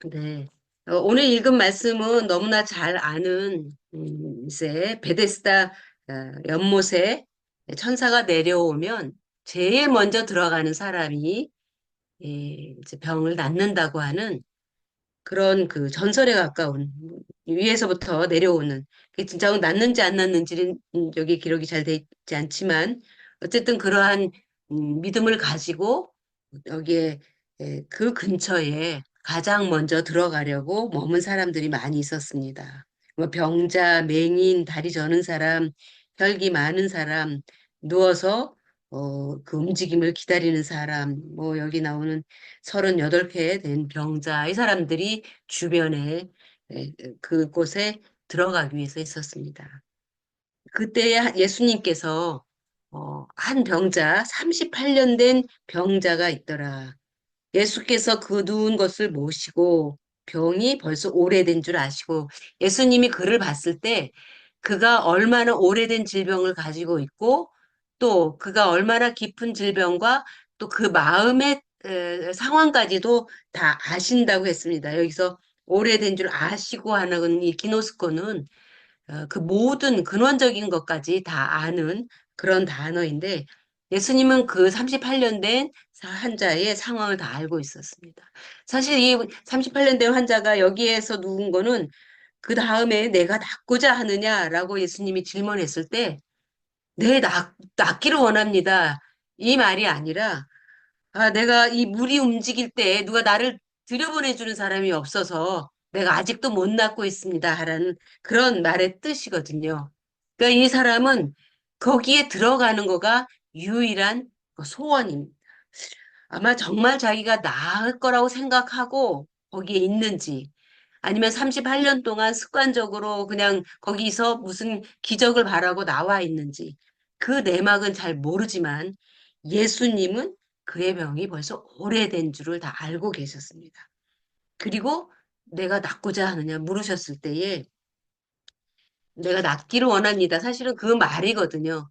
네. 오늘 읽은 말씀은 너무나 잘 아는, 이제 베데스다 연못에 천사가 내려오면 제일 먼저 들어가는 사람이 예, 이제 병을 낫는다고 하는 그런 그 전설에 가까운 위에서부터 내려오는 그게 진짜 낫는지 안 낫는지는 여기 기록이 잘 돼 있지 않지만 어쨌든 그러한 믿음을 가지고 여기에 그 근처에 가장 먼저 들어가려고 머문 사람들이 많이 있었습니다. 뭐 병자, 맹인, 다리 저는 사람, 혈기 많은 사람, 누워서 그 움직임을 기다리는 사람, 뭐 여기 나오는 38회 된 병자, 이 사람들이 주변에 그곳에 들어가기 위해서 있었습니다. 그때 예수님께서 한 병자, 38년 된 병자가 있더라. 예수께서 그 누운 것을 모시고 병이 벌써 오래된 줄 아시고 예수님이 그를 봤을 때 그가 얼마나 오래된 질병을 가지고 있고 또 그가 얼마나 깊은 질병과 또 그 마음의 상황까지도 다 아신다고 했습니다. 여기서 오래된 줄 아시고 하는 이 기노스코는 그 모든 근원적인 것까지 다 아는 그런 단어인데 예수님은 그 38년 된 환자의 상황을 다 알고 있었습니다. 사실 이 38년 된 환자가 여기에서 누운 거는 그 다음에 내가 낫고자 하느냐라고 예수님이 질문했을 때 네, 낫기를 원합니다. 이 말이 아니라 내가 이 물이 움직일 때 누가 나를 들여보내주는 사람이 없어서 내가 아직도 못 낫고 있습니다. 하라는 그런 말의 뜻이거든요. 그러니까 이 사람은 거기에 들어가는 거가 유일한 그 소원입니다. 아마 정말 자기가 나을 거라고 생각하고 거기에 있는지 아니면 38년 동안 습관적으로 그냥 거기서 무슨 기적을 바라고 나와 있는지 그 내막은 잘 모르지만 예수님은 그의 병이 벌써 오래된 줄을 다 알고 계셨습니다. 그리고 내가 낫고자 하느냐 물으셨을 때에 내가 낫기를 원합니다. 사실은 그 말이거든요.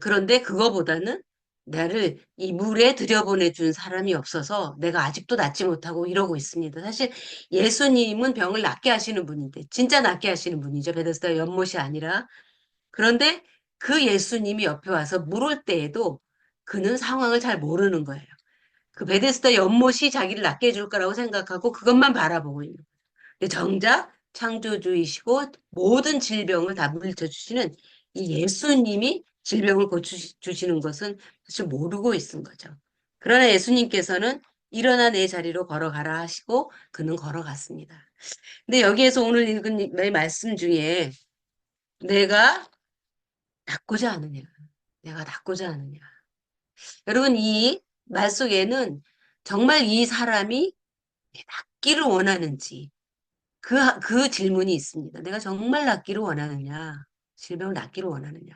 그런데 그거보다는 나를 이 물에 들여보내 준 사람이 없어서 내가 아직도 낫지 못하고 이러고 있습니다. 사실 예수님은 병을 낫게 하시는 분인데 진짜 낫게 하시는 분이죠. 베데스다 연못이 아니라. 그런데 그 예수님이 옆에 와서 물을 때에도 그는 상황을 잘 모르는 거예요. 그 베데스다 연못이 자기를 낫게 해줄 거라고 생각하고 그것만 바라보고 있는 거예요. 근데 정작 창조주이시고 모든 질병을 다 물리쳐주시는 이 예수님이 질병을 고쳐주시는 것은 사실 모르고 있은 거죠. 그러나 예수님께서는 일어나 내 자리로 걸어가라 하시고 그는 걸어갔습니다. 근데 여기에서 오늘 읽은 이 말씀 중에 내가 낫고자 하느냐, 내가 낫고자 하느냐. 여러분 이 말 속에는 정말 이 사람이 낫기를 원하는지 그 질문이 있습니다. 내가 정말 낫기를 원하느냐? 질병을 낫기를 원하느냐?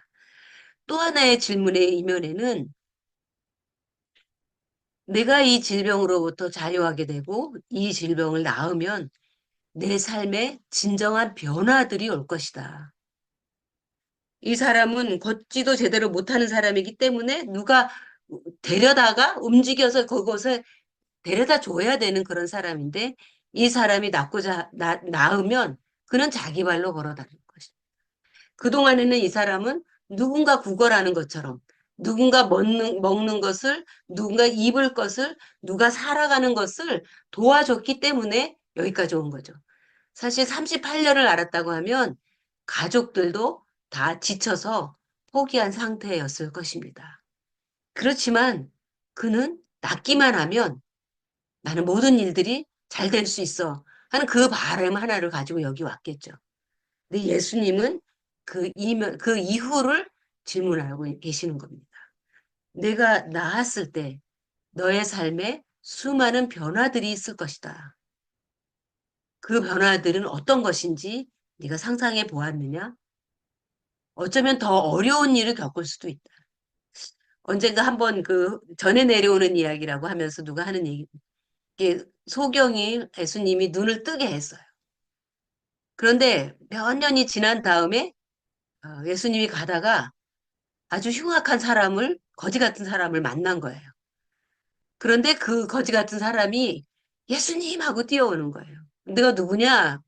또 하나의 질문의 이면에는 내가 이 질병으로부터 자유하게 되고 이 질병을 낳으면 내 삶에 진정한 변화들이 올 것이다. 이 사람은 걷지도 제대로 못하는 사람이기 때문에 누가 데려다가 움직여서 그곳에 데려다 줘야 되는 그런 사람인데 이 사람이 낳으면 그는 자기 발로 걸어 다닐 것이다. 그동안에는 이 사람은 누군가 구걸하는 것처럼 누군가 먹는 것을, 누군가 입을 것을, 누가 살아가는 것을 도와줬기 때문에 여기까지 온 거죠. 사실 38년을 알았다고 하면 가족들도 다 지쳐서 포기한 상태였을 것입니다. 그렇지만 그는 낫기만 하면 나는 모든 일들이 잘 될 수 있어 하는 그 바람 하나를 가지고 여기 왔겠죠. 근데 예수님은 그 이후를 질문하고 계시는 겁니다. 내가 나았을 때 너의 삶에 수많은 변화들이 있을 것이다. 그 변화들은 어떤 것인지 네가 상상해 보았느냐? 어쩌면 더 어려운 일을 겪을 수도 있다. 언젠가 한번 그 전에 내려오는 이야기라고 하면서 누가 하는 얘기, 이게 소경이 예수님이 눈을 뜨게 했어요. 그런데 몇 년이 지난 다음에 예수님이 가다가 아주 흉악한 사람을, 거지 같은 사람을 만난 거예요. 그런데 그 거지 같은 사람이 예수님 하고 뛰어오는 거예요. 내가 누구냐?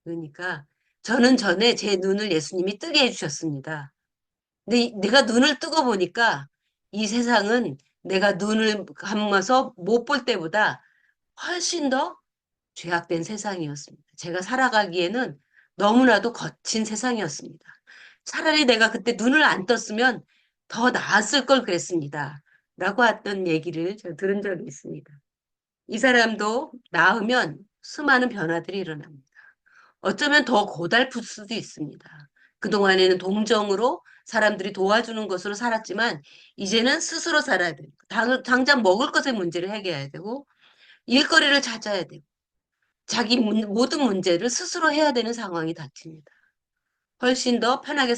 그러니까 저는 전에 제 눈을 예수님이 뜨게 해주셨습니다. 근데 내가 눈을 뜨고 보니까 이 세상은 내가 눈을 감아서 못 볼 때보다 훨씬 더 죄악된 세상이었습니다. 제가 살아가기에는 너무나도 거친 세상이었습니다. 차라리 내가 그때 눈을 안 떴으면 더 나았을 걸 그랬습니다. 라고 했던 얘기를 제가 들은 적이 있습니다. 이 사람도 낳으면 수많은 변화들이 일어납니다. 어쩌면 더 고달플 수도 있습니다. 그동안에는 동정으로 사람들이 도와주는 것으로 살았지만 이제는 스스로 살아야 돼요. 당장 먹을 것의 문제를 해결해야 되고 일거리를 찾아야 되고 자기 모든 문제를 스스로 해야 되는 상황이 닥칩니다. 훨씬 더 편하게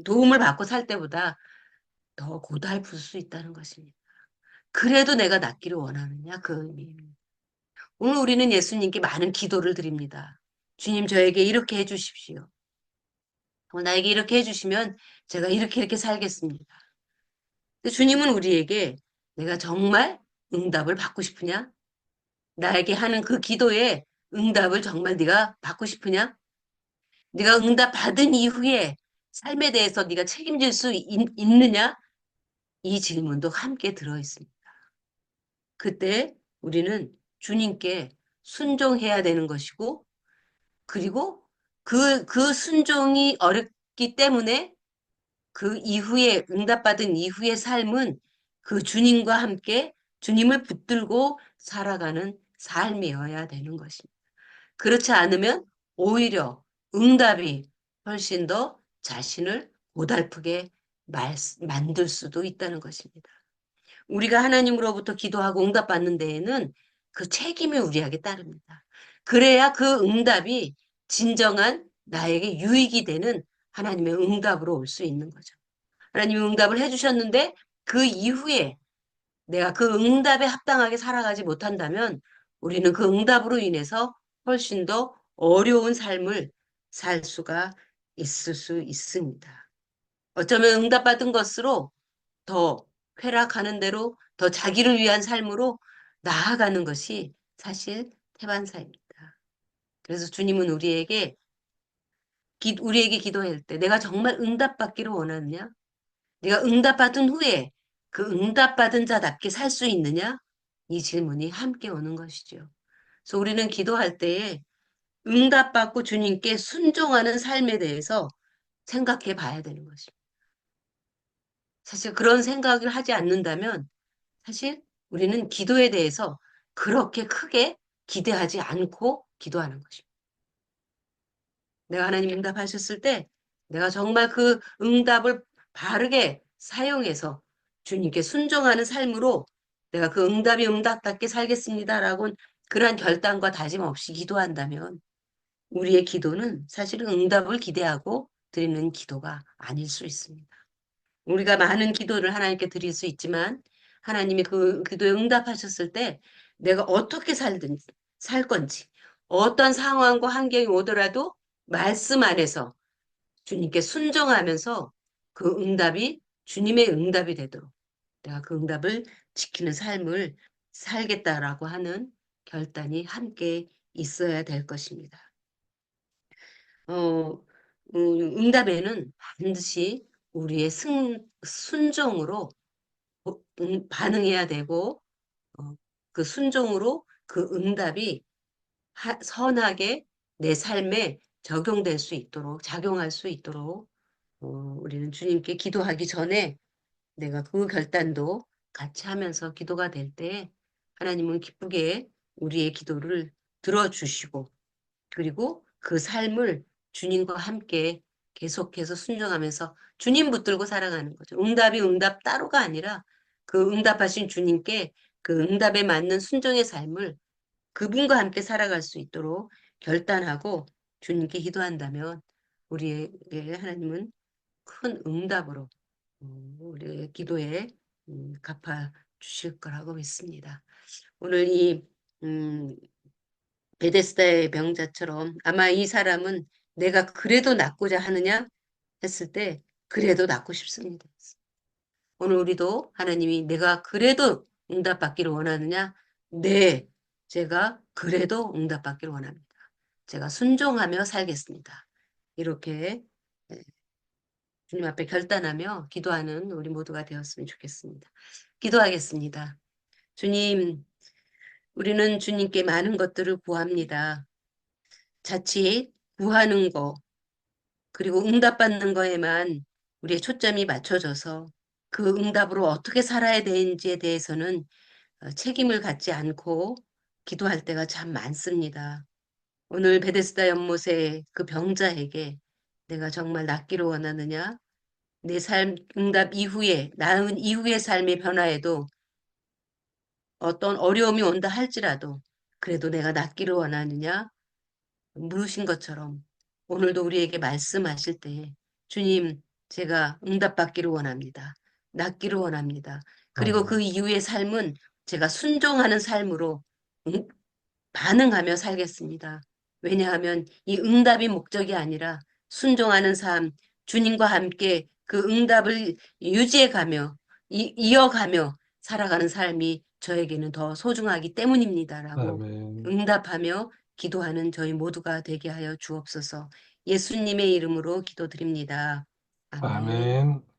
도움을 받고 살 때보다 더 고달플 수 있다는 것입니다. 그래도 내가 낫기를 원하느냐 그 의미입니다. 오늘 우리는 예수님께 많은 기도를 드립니다. 주님 저에게 이렇게 해주십시오. 나에게 이렇게 해주시면 제가 이렇게 살겠습니다. 근데 주님은 우리에게 내가 정말 응답을 받고 싶으냐? 나에게 하는 그 기도에 응답을 정말 네가 받고 싶으냐? 네가 응답 받은 이후에 삶에 대해서 네가 책임질 수 있느냐? 이 질문도 함께 들어 있습니다. 그때 우리는 주님께 순종해야 되는 것이고, 그리고 그 순종이 어렵기 때문에 그 이후에, 응답받은 이후의 삶은 그 주님과 함께 주님을 붙들고 살아가는 삶이어야 되는 것입니다. 그렇지 않으면 오히려 응답이 훨씬 더 자신을 고달프게 만들 수도 있다는 것입니다. 우리가 하나님으로부터 기도하고 응답받는 데에는 그 책임이 우리에게 따릅니다. 그래야 그 응답이 진정한 나에게 유익이 되는 하나님의 응답으로 올 수 있는 거죠. 하나님이 응답을 해주셨는데 그 이후에 내가 그 응답에 합당하게 살아가지 못한다면 우리는 그 응답으로 인해서 훨씬 더 어려운 삶을 살 수가 있을 수 있습니다. 어쩌면 응답받은 것으로 더 쾌락하는 대로 더 자기를 위한 삶으로 나아가는 것이 사실 태반사입니다. 그래서 주님은 우리에게 기도할 때 내가 정말 응답받기를 원하느냐? 네가 응답받은 후에 그 응답받은 자답게 살 수 있느냐? 이 질문이 함께 오는 것이죠. 그래서 우리는 기도할 때에 응답받고 주님께 순종하는 삶에 대해서 생각해 봐야 되는 것입니다. 사실 그런 생각을 하지 않는다면 사실 우리는 기도에 대해서 그렇게 크게 기대하지 않고 기도하는 것입니다. 내가 하나님 응답하셨을 때 내가 정말 그 응답을 바르게 사용해서 주님께 순종하는 삶으로 내가 그 응답이 응답답게 살겠습니다라고 그러한 결단과 다짐 없이 기도한다면 우리의 기도는 사실은 응답을 기대하고 드리는 기도가 아닐 수 있습니다. 우리가 많은 기도를 하나님께 드릴 수 있지만 하나님이 그 기도에 응답하셨을 때 내가 어떻게 살 건지 어떤 상황과 환경이 오더라도 말씀 안에서 주님께 순종하면서 그 응답이 주님의 응답이 되도록 내가 그 응답을 지키는 삶을 살겠다라고 하는 결단이 있어야 될 것입니다. 응답에는 반드시 우리의 순종으로 반응해야 되고 그 순종으로 그 응답이 선하게 내 삶에 적용될 수 있도록 작용할 수 있도록 우리는 주님께 기도하기 전에 내가 그 결단도 같이 하면서 기도가 될 때 하나님은 기쁘게 우리의 기도를 들어주시고 그리고 그 삶을 주님과 함께 계속해서 순종하면서 주님 붙들고 살아가는 거죠. 응답이 응답 따로가 아니라 그 응답하신 주님께 그 응답에 맞는 순종의 삶을 그분과 함께 살아갈 수 있도록 결단하고 주님께 기도한다면 우리에게 하나님은 큰 응답으로 우리의 기도에 갚아 주실 거라고 믿습니다. 오늘 이 음, 베데스다의 병자처럼 아마 이 사람은 내가 그래도 낫고자 하느냐 했을 때 그래도 낫고 싶습니다. 오늘 우리도 하나님이 내가 그래도 응답받기를 원하느냐? 네. 제가 그래도 응답받기를 원합니다. 제가 순종하며 살겠습니다. 이렇게 예, 주님 앞에 결단하며 기도하는 우리 모두가 되었으면 좋겠습니다. 기도하겠습니다. 주님, 우리는 주님께 많은 것들을 구합니다. 자칫 구하는 거, 그리고 응답받는 거에만 우리의 초점이 맞춰져서 그 응답으로 어떻게 살아야 되는지에 대해서는 책임을 갖지 않고 기도할 때가 참 많습니다. 오늘 베데스다 연못의 그 병자에게 내가 정말 낫기를 원하느냐? 내 삶 응답 이후에, 나은 이후의 삶의 변화에도 어떤 어려움이 온다 할지라도 그래도 내가 낫기를 원하느냐? 물으신 것처럼 오늘도 우리에게 말씀하실 때 주님, 제가 응답받기를 원합니다. 낫기를 원합니다. 그리고 그 아멘. 이후의 삶은 제가 순종하는 삶으로 응- 반응하며 살겠습니다. 왜냐하면 이 응답이 목적이 아니라 순종하는 삶, 주님과 함께 그 응답을 유지해가며, 이어가며 살아가는 삶이 저에게는 더 소중하기 때문입니다라고 아멘. 응답하며 기도하는 저희 모두가 되게 하여 주옵소서. 예수님의 이름으로 기도드립니다. 아멘. 아멘.